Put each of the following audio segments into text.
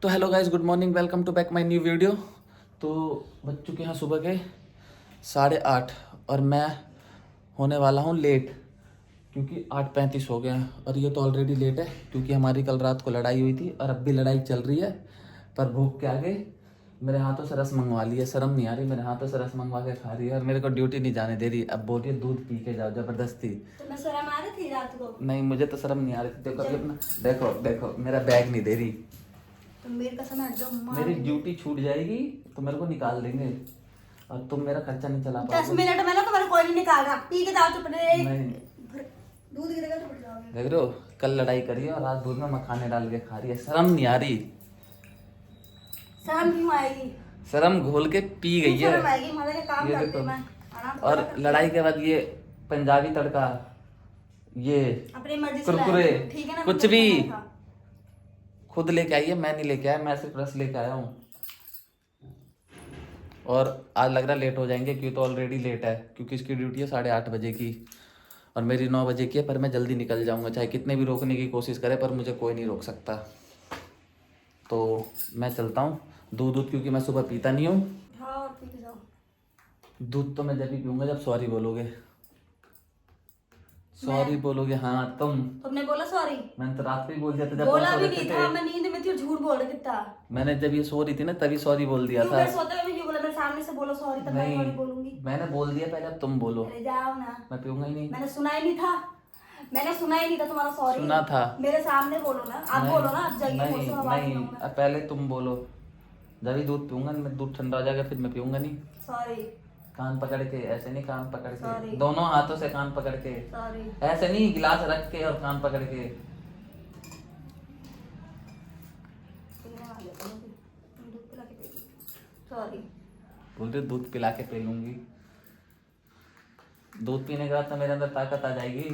तो hello guys, good morning, welcome to back my new video. तो बज चुके हैं सुबह के 8:30 और मैं होने वाला हूँ लेट, क्योंकि 8:35 हो गए हैं। और ये तो ऑलरेडी लेट है क्योंकि हमारी कल रात को लड़ाई हुई थी और अब भी लड़ाई चल रही है। पर भूख के आगे मेरे हाथों से रस मंगवा ली है, शर्म नहीं आ रही, मेरे हाथों से रस मंगवा के खा रही है और मेरे को ड्यूटी नहीं जाने दे रही। अब बोल रही है दूध पी के जाओ जबरदस्ती। तो मैं शर्म आ रही थी रात को? नहीं, मुझे तो शर्म नहीं आ रही थी। देखो अभी अपना देखो देखो मेरा बैग नहीं दे रही। तुम मेरे कसम हट जाओ, मेरी ड्यूटी छूट जाएगी तो मेरे को निकाल देंगे और तुम मेरा खर्चा नहीं चला पाओगे। 10 मिनट में ना तुम्हारे कोई नहीं निकाल रहा। पी के जाओ चुप रहे। नहीं, दूध गिरेगा तो पड़ जाओगे। देख रहे हो, कल लड़ाई करी है और आज दूध में मखाने डाल के खा रही है। शर्म नहीं आ रही? शर्म क्यों आएगी? शर्म घोल के पी गई है। शर्म आएगी, हमारे काम ये करते देखो। मैं आराम से और करती लड़ाई के बाद ये पंजाबी तड़का, ये अपनी मर्जी से कुरकुरे, लाए। ठीक है ना, कुछ मैं भी नहीं खा। खुद लेके आई है, मैं नहीं लेके आया, मैं सिर्फ रस लेके आया हूँ। और आज लग रहा लेट हो जाएंगे क्योंकि तो ऑलरेडी लेट है, क्योंकि इसकी ड्यूटी है 8:30 बजे की और मेरी 9 बजे की है। पर मैं जल्दी निकल जाऊंगा, चाहे कितने भी रोकने की कोशिश करे, पर मुझे कोई नहीं रोक सकता। तो मैं चलता हूँ। दूध क्योंकि मैं सुबह पीता नहीं हूँ। हाँ, और पी के जाओ। दूध तो मैं जब भी पीऊँगा जब सॉरी बोलोगे। सॉरी बोलोगे? हाँ तुमने बोला सॉरी? मैंने तो रात को ही बोल दिया था जब बोला सो भी रखे नहीं थे। था, मैं नींद में थी और झूठ बोल रहे कितना। मैंने जब ये सो रही थी ना तभी सॉरी बोल दिया क्यों? था। मैं सोते हुए क्यों बोला? मेरे सामने से बोलो सॉरी, तब मैं सॉरी बोलूंगी। मैंने बोल दिया पहले, अब तुम बोलो। अरे जाओ ना, मैं पीऊंगा ही नहीं। मैंने सुना ही नहीं था। मैंने सुना ही नहीं था तुम्हारा सॉरी। सुना था। मेरे सामने बोलो ना, आप बोलो ना, अब जल्दी नहीं बोलो, आवाज नहीं, सुनाऊं मैं। अब पहले तुम बोलो। जब ही दूध पीऊंगा, मैं दूध ठंडा हो जाएगा फिर मैं पीऊंगा नहीं। सॉरी। कान पकड़ के, ऐसे नहीं, कान पकड़ के, Sorry. दोनों हाथों से कान पकड़ के, सॉरी। ऐसे नहीं, गिलास रख के और कान पकड़ के। सॉरी। बोल रही दूध पिला के पी लूंगी। दूध पीने के बाद तो मेरे अंदर ताकत आ जाएगी।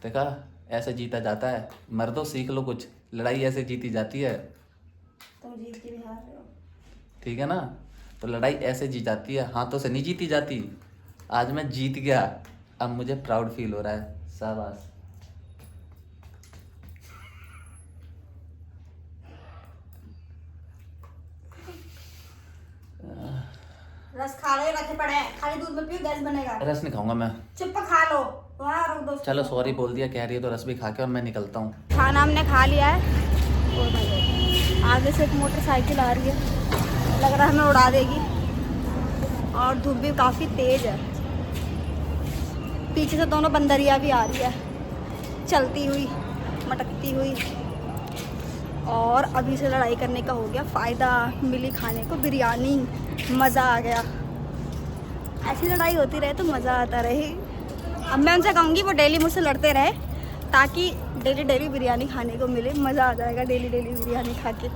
देखा, ऐसे जीता जाता है। मर्दों सीख लो कुछ, लड़ाई ऐसे जीती जाती है। तुम जीत के भी हार रहे हो। ठीक है ना, तो लड़ाई ऐसे जी जाती है, हाथों से नहीं जीती जाती। आज मैं जीत गया, अब मुझे प्राउड फील हो रहा है। शाबाश। रस खा रहे रखे पड़े हैं, खाली दूध में पियो, गैस बनेगा। रस नहीं खाऊंगा मैं। चुप खा लो, वहाँ रख दो। चलो सॉरी बोल दिया कह रही है तो रस भी खा के और मैं निकलता हूँ। खाना हमने खा लिया है। आगे से एक मोटरसाइकिल आ रही है, लग रहा है हमें उड़ा देगी। और धूप भी काफ़ी तेज है। पीछे से दोनों बंदरिया भी आ रही है, चलती हुई, मटकती हुई। और अभी से लड़ाई करने का हो गया फ़ायदा, मिली खाने को बिरयानी, मज़ा आ गया। ऐसी लड़ाई होती रहे तो मज़ा आता रहे। अब मैं उनसे कहूँगी वो डेली मुझसे लड़ते रहे, ताकि डेली डेली बिरयानी खाने को मिले। मज़ा आ जाएगा डेली डेली बिरयानी खा के,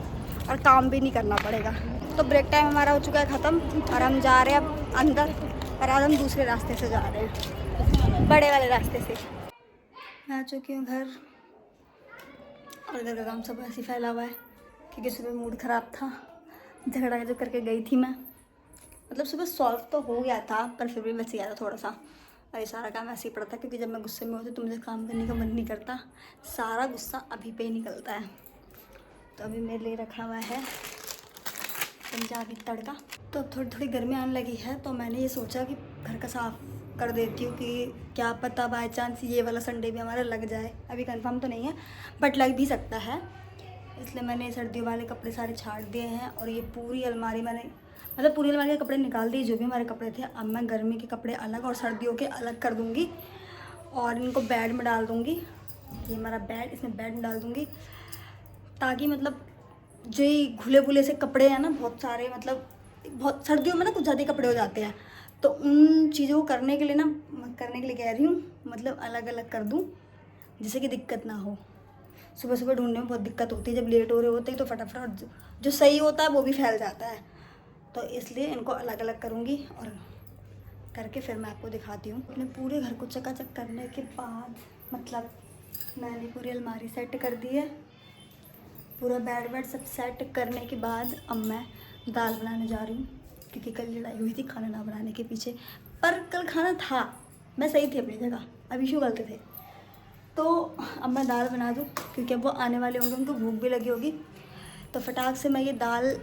और काम भी नहीं करना पड़ेगा। तो ब्रेक टाइम हमारा हो चुका है ख़त्म और हम जा रहे हैं अब अंदर। और आज हम दूसरे रास्ते से जा रहे हैं, बड़े वाले रास्ते से। मैं आ चुकी हूँ घर, और घर का काम सब ऐसे फैला हुआ है क्योंकि सुबह मूड ख़राब था। झगड़ा जो करके गई थी मैं, मतलब सुबह सॉल्व तो हो गया था पर फिर भी बच गया था थोड़ा सा। और ये सारा काम ऐसे ही पड़ा था क्योंकि जब मैं गुस्से में होती तो मुझे काम करने का मन नहीं करता। सारा गुस्सा अभी पे ही निकलता है। तो अभी मेरे लिए रखा हुआ है पंजाबी तड़का। तो अब थोड़ी थोड़ी गर्मी आने लगी है, तो मैंने ये सोचा कि घर का साफ़ कर देती हूँ कि क्या पता बाय चांस ये वाला संडे भी हमारा लग जाए। अभी कंफर्म तो नहीं है बट लग भी सकता है। इसलिए मैंने सर्दियों वाले कपड़े सारे छाड़ दिए हैं और ये पूरी अलमारी मैंने, मतलब पूरी अलमारी के कपड़े निकाल दिए जो भी हमारे कपड़े थे। अब मैं गर्मी के कपड़े अलग और सर्दियों के अलग कर दूँगी और इनको बेड में डाल दूँगी। ये हमारा बेड, इसमें बेड में डाल दूँगी ताकि मतलब जो ये घुले भुले से कपड़े हैं ना बहुत सारे, मतलब बहुत सर्दियों में ना कुछ ज़्यादा कपड़े हो जाते हैं, तो उन चीज़ों को करने के लिए कह रही हूँ, मतलब अलग अलग कर दूँ जिससे कि दिक्कत ना हो। सुबह सुबह ढूंढने में बहुत दिक्कत होती है, जब लेट हो रहे होते हैं तो फटाफट जो सही होता है वो भी फैल जाता है। तो इसलिए इनको अलग अलग करूँगी और करके फिर मैं आपको दिखाती हूँ। अपने पूरे घर को चकाचक करने के बाद, मतलब मैंने पूरी अलमारी सेट कर दी है, पूरा बेड वेड सब सेट करने के बाद अब मैं दाल बनाने जा रही हूँ क्योंकि कल लड़ाई हुई थी खाना ना बनाने के पीछे। पर कल खाना था, मैं सही थी अपनी जगह, अब इशू गलत थे। तो अब मैं दाल बना दूँ क्योंकि अब वो आने वाले होंगे, उनको भूख भी लगी होगी। तो फटाक से मैं ये दाल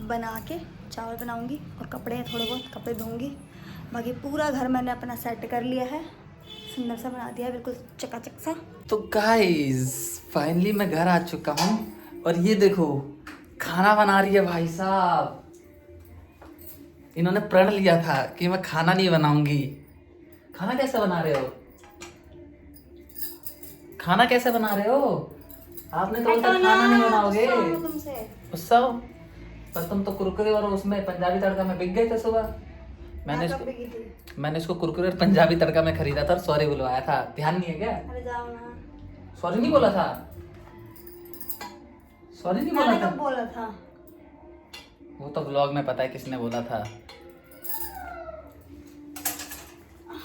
बना के चावल बनाऊँगी और कपड़े हैं, थोड़े बहुत कपड़े धोऊँगी। बाकी पूरा घर मैंने अपना सेट कर लिया है, सुंदर सा बना दिया है, बिल्कुल चकाचक सा। तो गाइस फाइनली मैं घर आ चुका हूँ और ये देखो खाना बना रही है भाई साहब। इन्होंने प्रण लिया था कि मैं खाना नहीं बनाऊंगी। खाना कैसे बना रहे हो? खाना कैसे बना रहे हो? आपने तो बोला खाना नहीं बनाओगे। गुस्सा हो? पर तुम तो कुरकुरे और उसमें पंजाबी तड़का में बिक गए थे सुबह। मैंने इसको कुरकुरे और पंजाबी तड़का में खरीदा था और सॉरी बुलवाया था, ध्यान नहीं है क्या? अरे जाओ ना। सॉरी नहीं बोला था? सॉरी नहीं बोला मैंने था? कब बोला था? वो तो ब्लॉग में पता है किसने बोला था।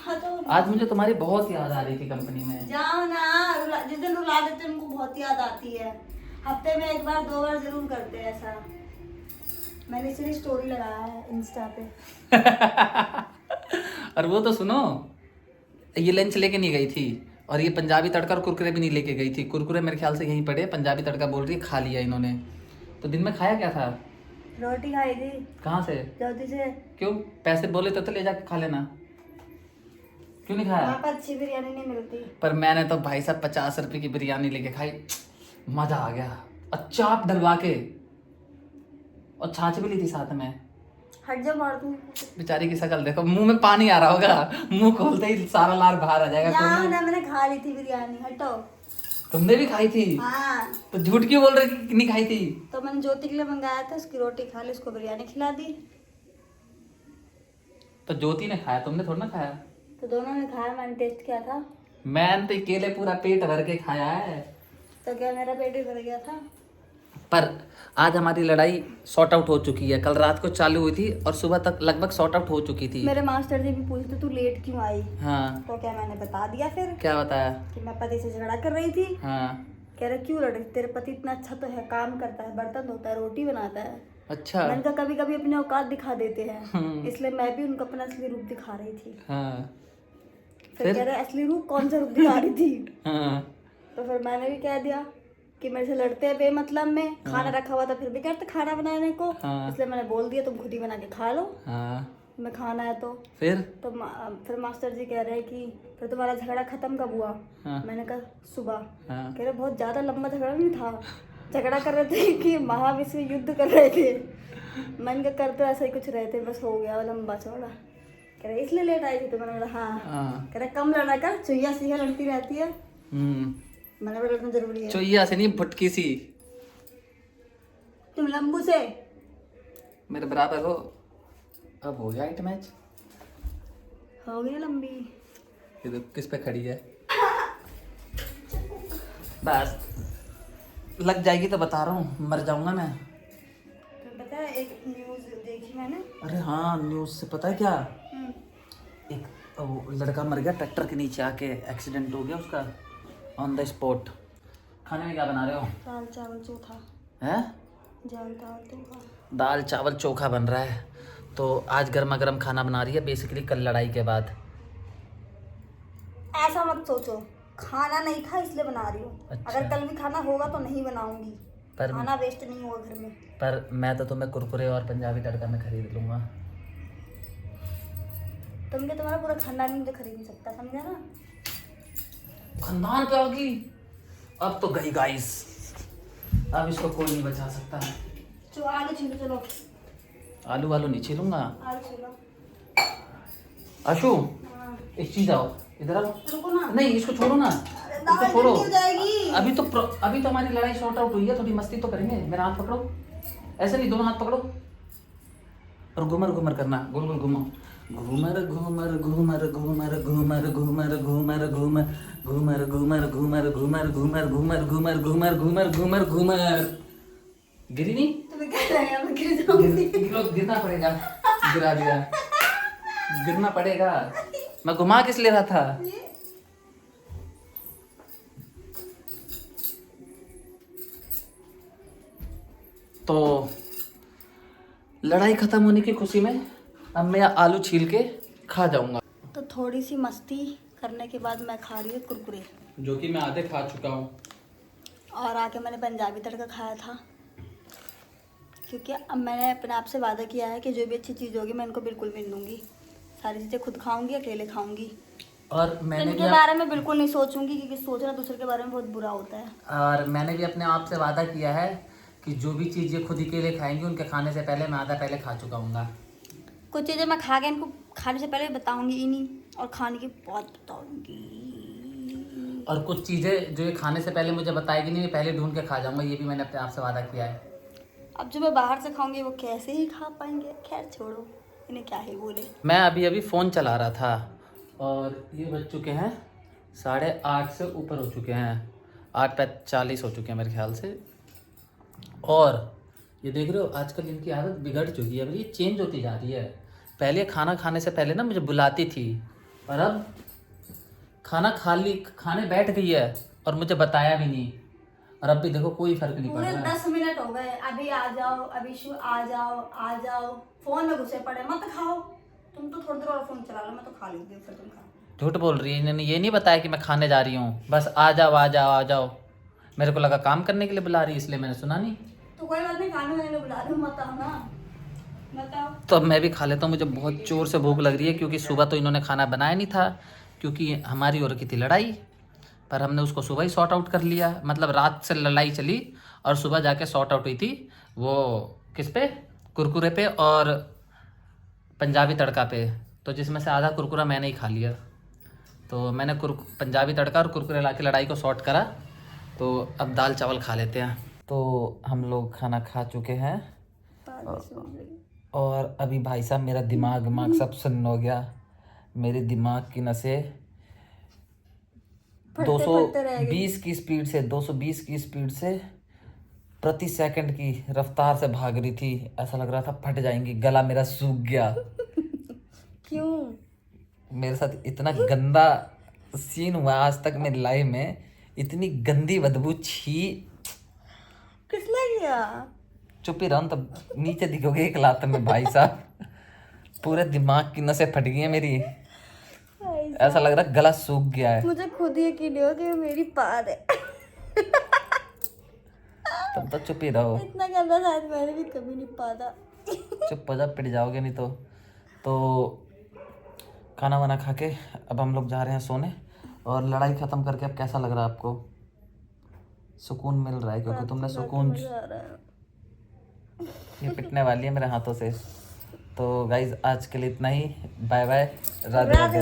हाँ तो आज मुझे तुम्हारी बहुत याद आ रही थी कंपनी में। जाओ ना, जिस दिन रुला देते हैं उनको बहुत याद आती है। हफ्ते में 1 बार 2 बार जरूर करते हैं ऐसा। मैंने इसलिए स्टोरी लगाया है इंस्टा पे। और वो तो सुनो, ये लंच लेके नहीं गई थी और ये पंजाबी तड़का और कुरकुरे भी नहीं लेके गई थी। कुरकुरे मेरे ख्याल से यहीं पड़े, पंजाबी तड़का बोल रही है खा लिया इन्होंने। तो दिन में खाया क्या था? रोटी खाई थी। कहाँ से? ज्योति से। क्यों? पैसे बोले तो ले जाके खा लेना। क्यों नहीं खाया? वहाँ पर अच्छी बिरयानी नहीं मिलती। पर मैंने तो भाई साहब 50 रुपए की बिरयानी लेके खाई, मजा आ गया। और चाप डलवा के और छाछ भी ली थी साथ में। हट जा मार दूँ। बेचारी की शक्ल देखो, मुंह में पानी आ रहा होगा, मुंह खोलते ही सारा लार बाहर आ जाएगा। ना मैंने खा ली थी बिरयानी, हटो। तुमने भी खाई थी? हाँ। तो झूठ क्यों बोल रहे कि नहीं खाई थी? तो मैंने ज्योति के लिए मंगाया था, उसकी रोटी खा ली, उसको बिरयानी खिला दी। तो ज्योति ने खाया, तुमने थोड़ा ना खाया। तो दोनों ने खाया, मैंने टेस्ट किया था। मैंने तो अकेले पूरा पेट भर के खाया है। तो क्या मेरा पेट ही भर गया था? पर आज हमारी लड़ाई सॉर्ट आउट हो चुकी है। कल रात को चालू हुई थी और सुबह तक लगभग सॉर्ट आउट हो चुकी थी। मेरे मास्टर जी भी पूछते तू लेट क्यों आई? हाँ। तो क्या मैंने बता दिया फिर? क्या बताया? कि मैं पति से झगड़ा कर रही थी। हाँ। कह रहे क्यों लड़, तेरे पति इतना अच्छा तो है, काम करता है, बर्तन धोता है, रोटी बनाता है। अच्छा। मैंने कहा कभी कभी अपने औकात दिखा देते हैं, इसलिए मैं भी उनको अपना असली रूप दिखा रही थी। हाँ। फिर कह रहे असली रूप कौन सा रूप दिखा रही थी? हाँ। तो फिर मैंने भी कह दिया कि मेरे से लड़ते हैं बेमतलब में। खाना रखा हुआ था फिर भी कहते खाना बनाने को। हाँ। इसलिए मैंने बोल दिया तुम खुद ही बना के खा लो। हाँ। मैं खाना है तो फिर फिर मास्टर जी कह रहे हैं कि फिर तुम्हारा झगड़ा खत्म कब हुआ? हाँ। मैंने कहा सुबह। हाँ। कह रहे बहुत ज्यादा लंबा झगड़ा नहीं था, झगड़ा कर रहे थे कि महाविश्व युद्ध कर रहे थे। मैंने कहा कर तो ऐसा ही कुछ रहे थे, बस हो गया लंबा चौड़ा। कह रहे इसलिए लेट आई थी? तो मैंने बोला हाँ। हाँ। कह रहे कम लड़ा कर, चुईया सीखा लड़ती रहती है। मैंने बोला लड़ना जरूरी है। चोइया से नहीं, फुटकी सी। तुम लंबू से मेरे बराबर हो। अब हो गया 8 मैच। हो गई लंबी। ये तो किस पे खड़ी है? बस लग जाएगी तो बता रहा हूँ, मर जाऊंगा मैं। तो पता है एक न्यूज़ देखी मैंने। अरे हाँ, न्यूज़ से पता है क्या? एक वो लड़का मर गया ट्रैक्टर के नीचे आके, एक्सीडेंट हो गया उसका ऑन द स्पॉट। खाने में क्या बना रहे हो? दाल चावल चोखा है? दाल चावल चोखा बन रहा है। तो आज गर्मा गर्म खाना बना रही है बेसिकली, कल लड़ाई के बाद। ऐसा मत सोचो, खाना नहीं था इसलिए बना रही हूँ। अच्छा। अगर कल भी खाना होगा तो नहीं बनाऊंगी। पर खाना वेस्ट नहीं होगा घर में। पर मैं तो तुम्हें कुरकुरे और पंजाबी तड़का में खरीद लूंगा। तुम क्या, तुम्हारा पूरा खानदान मुझे खरीद नहीं सकता, समझा ना? खानदान पे होगी। अब तो गई गाइस, अब इसको कोई नहीं बचा सकता। चलो आलू छीलो, चलो। आलू वालू नहीं छीलूंगा। आलू छीलो। आशु हाँ। एक चीज आओ, इधर आओ। रुको ना। नहीं इसको छोड़ो ना, दाल इसको छोड़ो। जल्दी हो जाएगी। अभी तो हमारी लड़ाई शॉर्ट आउट हुई है, थोड़ी मस्ती तो करेंगे। मेरा हाथ पकड़ो, ऐसे नहीं, दोनों हाथ पकड़ो और घूमर घूमर करना, गोल गोल घुमाओ। घूमर घूमर घूमर घूमर घूमर घूमर घूमर घूमर घूमर घूमर घूमर घूमर घूमर घूमर घूमर घूमर घूमर घूमर घूमर। गिरी नहीं? तुम्हें क्या लगा मैं गिर जाऊंगी? गिरना पड़ेगा। गिरा दिया, गिरना पड़ेगा। मैं घुमा किस ले रहा था? तो लड़ाई खत्म होने की खुशी में अब मैं आलू छील के खा जाऊंगा। तो थोड़ी सी मस्ती करने के बाद मैं खा रही हूँ कुरकुरे, जो कि मैं आधे खा चुका हूँ। और आके मैंने पंजाबी तड़का खाया था, क्योंकि अब मैंने अपने आप से वादा किया है कि जो भी अच्छी चीज़ होगी मैं इनको बिल्कुल भी नहीं दूंगी। सारी चीज़ें खुद खाऊंगी, अकेले खाऊंगी। और मैंने इनके भी बारे में बिल्कुल नहीं सोचूंगी, क्योंकि सोचना दूसरे के बारे में बहुत बुरा होता है। और मैंने भी अपने आप से वादा किया है कि जो भी चीज़ ये खुद ही के लिए खाएंगी उनके खाने से पहले मैं आधा पहले खा चुका हूँ। कुछ चीज़ें मैं खा के इनको खाने से पहले बताऊंगी ही नहीं, और खाने के बाद बताऊंगी। और कुछ चीज़ें जो ये खाने से पहले मुझे बताएगी नहीं, पहले ढूंढ के खा जाऊंगा। ये भी मैंने अपने आप से वादा किया है। अब जो मैं बाहर से खाऊंगी वो कैसे ही खा पाएंगे। खैर छोड़ो, इन्हें क्या ही बोले। मैं अभी फ़ोन चला रहा था और ये बज चुके हैं 8:30 से ऊपर हो चुके हैं, 8:40 हो चुके हैं मेरे ख्याल से। और ये देख रहे हो आजकल इनकी आदत बिगड़ चुकी है, अब ये चेंज होती जा रही है। पहले खाना खाने से पहले ना मुझे बुलाती थी, और अब खाने बैठ गई है और मुझे बताया भी नहीं। और अब भी देखो कोई फर्क नहीं पड़ पूरे रहा है। 10 मिनट हो गए, अभी आ जाओ, अभी शु आ जाओ, आ जाओ। फोन में घुसे पड़े, मत खाओ। तुम तो थोड़ी देर और फोन चला लो, मैं तो खा लेती हूँ, फिर तुम खाओ। झूठ बोल रही है, इन्होंने ये नहीं बताया कि मैं खाने जा रही हूँ। बस आ जाओ आ जाओ आ जाओ। मेरे को लगा काम करने के लिए बुला रही है, इसलिए मैंने सुना नहीं। तो कोई बात नहीं, खाने वाने बुला रही हूँ, मत आओ ना, मत आओ। तो अब मैं भी खा लेता हूँ, मुझे बहुत जोर से भूख लग रही है, क्योंकि सुबह तो इन्होंने खाना बनाया नहीं था, क्योंकि हमारी हो रखी थी लड़ाई। पर हमने उसको सुबह ही सॉर्ट आउट कर लिया, मतलब रात से लड़ाई चली और सुबह जाके सॉर्ट आउट हुई थी। वो किस पे? कुरकुरे पे और पंजाबी तड़का पे। तो जिसमें से आधा कुरकुरा मैंने ही खा लिया। तो मैंने पंजाबी तड़का और कुरकुरे ला के लड़ाई को सॉर्ट करा। तो अब दाल चावल खा लेते हैं। तो हम लोग खाना खा चुके हैं और अभी भाई साहब मेरा दिमाग सब सुन्न हो गया। मेरे दिमाग की नसें 220 की स्पीड से प्रति सेकंड की रफ्तार से भाग रही थी। ऐसा लग रहा था फट जाएंगी, गला मेरा सूख गया। क्यों? मेरे साथ इतना गंदा सीन हुआ आज तक मेरी लाइफ में। इतनी गंदी बदबू, छी। किसने किया? चुप ही रहो, तब नीचे दिखोगे एक लात में भाई साहब। पूरे दिमाग की नसें फट गई है मेरी। ऐसा लग रहा है गला सूख गया है। मुझे खुद यकीन हो कि मेरी पार है। तब तो चुप ही रहो। इतना गंदा शायद मैंने भी कभी नहीं पाता। चुप हो जा, पिट जाओगे नहीं तो खाना वाना खा के अब हम लोग जा रहे हैं सोने। और लड़ाई खत्म करके अब कैसा लग रहा है आपको? सुकून मिल रहा है? क्योंकि तुमने सुकून, ये पिटने वाली है मेरे हाथों से। तो गाइज आज के लिए इतना ही। Bye bye, Radhe Radhe.